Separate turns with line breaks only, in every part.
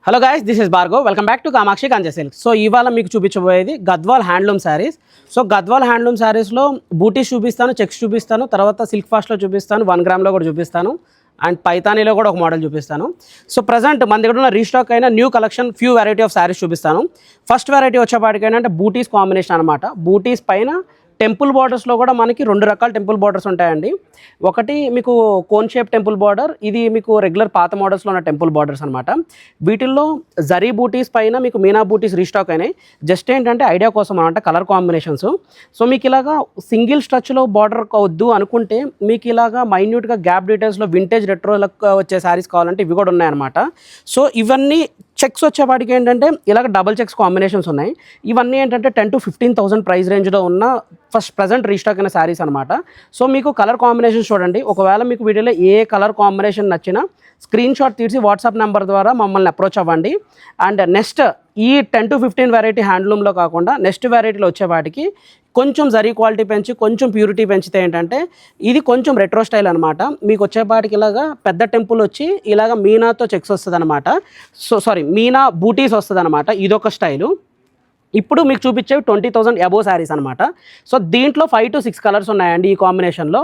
Hello guys, this is Bhargav. Welcome back to Kamakshi Kanchi silk. So ఇవాళ మీకు చూపించబోయేది Gadwal handloom saris. So Gadwal handloom శారీస్లో బూటీస్ చూపిస్తాను, చెక్స్ చూపిస్తాను, తర్వాత సిల్క్ ఫాస్ట్లో చూపిస్తాను, 1 గ్రామ్లో కూడా చూపిస్తాను, అండ్ పైతానీలో కూడా ఒక మోడల్ చూపిస్తాను. సో ప్రజెంట్ మన దగ్గర ఉన్న రీస్టాక్ అయిన new collection few variety of saris చూపిస్తాను. ఫస్ట్ వెరైటీ వచ్చేపాటికైనా అంటే బూటీస్ కాంబినేషన్ అనమాట. బూటీస్ పైన టెంపుల్ బార్డర్స్లో కూడా మనకి 2 రకాల టెంపుల్ బార్డర్స్ ఉంటాయండి. ఒకటి మీకు కోన్ షేప్ టెంపుల్ బార్డర్, ఇది మీకు రెగ్యులర్ పాత మోడల్స్లో ఉన్న టెంపుల్ బార్డర్స్ అనమాట. వీటిల్లో జరీ బూటీస్ పైన మీకు మీనా బూటీస్ రీస్టాక్ అయినాయి. జస్ట్ ఏంటంటే ఐడియా కోసం అనమాట, కలర్ కాంబినేషన్స్. సో మీకు ఇలాగా సింగిల్ స్ట్రచ్లో బార్డర్ వద్దు అనుకుంటే మీకు ఇలాగా మైన్యూట్గా గ్యాప్ డీటెయిల్స్లో వింటేజ్ రెట్రోలకు వచ్చే శారీస్ కావాలంటే ఇవి కూడా ఉన్నాయన్నమాట. సో ఇవన్నీ చెక్స్ వచ్చేవాటికి ఏంటంటే ఇలాగ డబల్ చెక్స్ కాంబినేషన్స్ ఉన్నాయి. ఇవన్నీ ఏంటంటే 10,000 to 15,000 ప్రైస్ రేంజ్లో ఉన్న ఫస్ట్ ప్రజెంట్ రీస్టాక్ అయిన శారీస్ అనమాట. సో మీకు కలర్ కాంబినేషన్స్ చూడండి. ఒకవేళ మీకు వీడియోలో ఏ కలర్ కాంబినేషన్ నచ్చినా స్క్రీన్ షాట్ తీసి వాట్సాప్ నెంబర్ ద్వారా మమ్మల్ని అప్రోచ్ అవ్వండి. అండ్ నెక్స్ట్ ఈ 10 to 15 వెరైటీ హ్యాండ్లూమ్లో కాకుండా నెక్స్ట్ వెరైటీలో వచ్చేవాటికి కొంచెం జరీ క్వాలిటీ పెంచి కొంచెం ప్యూరిటీ పెంచితే ఏంటంటే ఇది కొంచెం రెట్రో స్టైల్ అనమాట. మీకు వచ్చేపాటికి ఇలాగా పెద్ద టెంపుల్ వచ్చి ఇలాగ మీనాతో చెక్స్ వస్తుంది అనమాట. మీనా బూటీస్ వస్తుంది అనమాట. ఇదొక స్టైలు. ఇప్పుడు మీకు చూపించేవి 20,000 అబోవ్ శారీస్ అనమాట. సో దీంట్లో 5 to 6 కలర్స్ ఉన్నాయండి ఈ కాంబినేషన్లో.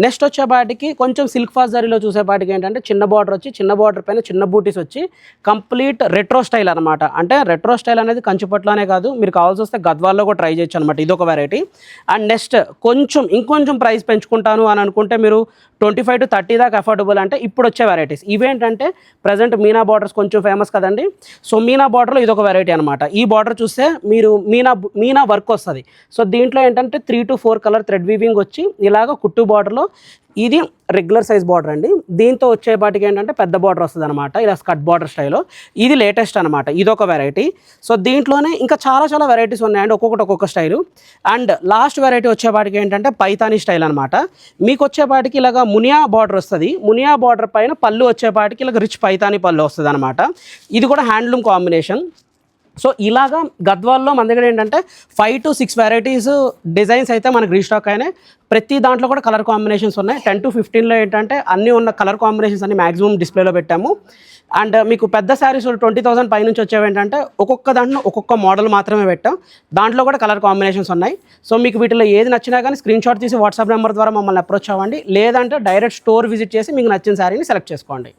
నెక్స్ట్ వచ్చేపాటికి కొంచెం సిల్క్ ఫాస్ట్ జరీలో చూసేపాటికి ఏంటంటే చిన్న బార్డర్ వచ్చి చిన్న బార్డర్ పైన చిన్న బూటీస్ వచ్చి కంప్లీట్ రెట్రో స్టైల్ అనమాట. అంటే రెట్రో స్టైల్ అనేది కంచిపట్లోనే కాదు, మీరు కావాల్సి వస్తే గద్వాల్లో కూడా ట్రై చేయొచ్చు అనమాట. ఇదొక వెరైటీ. అండ్ నెక్స్ట్ ఇంకొంచెం ప్రైస్ పెంచుకుంటాను అని అనుకుంటే మీరు 25 to 30 దాకా అఫోర్డబుల్ అంటే ఇప్పుడు వచ్చే వెరైటీస్ ఇవేంటంటే ప్రజెంట్ మీనా బార్డర్స్ కొంచెం ఫేమస్ కదండి. సో మీనా బార్డర్లో ఇదొక వెరైటీ అనమాట. ఈ బార్డర్ చూస్తే మీరు మీనా వర్క్ వస్తుంది. సో దీంట్లో ఏంటంటే 3 to 4 కలర్ థ్రెడ్ వీవింగ్ వచ్చి ఇలాగ కుట్టు బార్డర్లో ఇది రెగ్యులర్ సైజ్ బార్డర్ అండి. దీంతో వచ్చేపాటికి ఏంటంటే పెద్ద బార్డర్ వస్తుంది అనమాట, ఇలా స్కట్ బార్డర్ స్టైల్లో. ఇది లేటెస్ట్ అనమాట, ఇదొక వెరైటీ. సో దీంట్లోనే ఇంకా చాలా వెరైటీస్ ఉన్నాయండి, ఒక్కొక్క స్టైలు. అండ్ లాస్ట్ వెరైటీ వచ్చేపాటికి ఏంటంటే పైతానీ స్టైల్ అనమాట. మీకు వచ్చేపాటికి ఇలాగ మునియా బార్డర్ వస్తుంది. మునియా బార్డర్ పైన పళ్ళు వచ్చేపాటికి ఇలాగ రిచ్ పైతానీ పళ్ళు వస్తుంది అనమాట. ఇది కూడా హ్యాండ్లూమ్ కాంబినేషన్. సో ఇలాగా గద్వాల్లో మన దగ్గర ఏంటంటే 5 to 6 వెరైటీస్ డిజైన్స్ అయితే మనకు రీస్టాక్ అయినాయి. ప్రతి దాంట్లో కూడా కలర్ కాంబినేషన్స్ ఉన్నాయి. 10 to 15లో ఏంటంటే అన్నీ ఉన్న కలర్ కాంబినేషన్స్ అన్ని మ్యాక్సిమం డిస్ప్లేలో పెట్టాము. అండ్ మీకు పెద్ద శారీస్ 20,000 పైనుంచి వచ్చేవి ఏంటంటే ఒక్కొక్క దాంట్లో ఒక్కొక్క మోడల్ మాత్రమే పెట్టాం. దాంట్లో కూడా కలర్ కాంబినేషన్స్ ఉన్నాయి. సో మీకు వీటిలో ఏది నచ్చినా కానీ స్క్రీన్ షాట్ తీసి వాట్సాప్ నెంబర్ ద్వారా మమ్మల్ని అప్రోచ్ అవ్వండి. లేదంటే డైరెక్ట్ స్టోర్ విజిట్ చేసి మీకు నచ్చిన శారీని సెలెక్ట్ చేసుకోండి.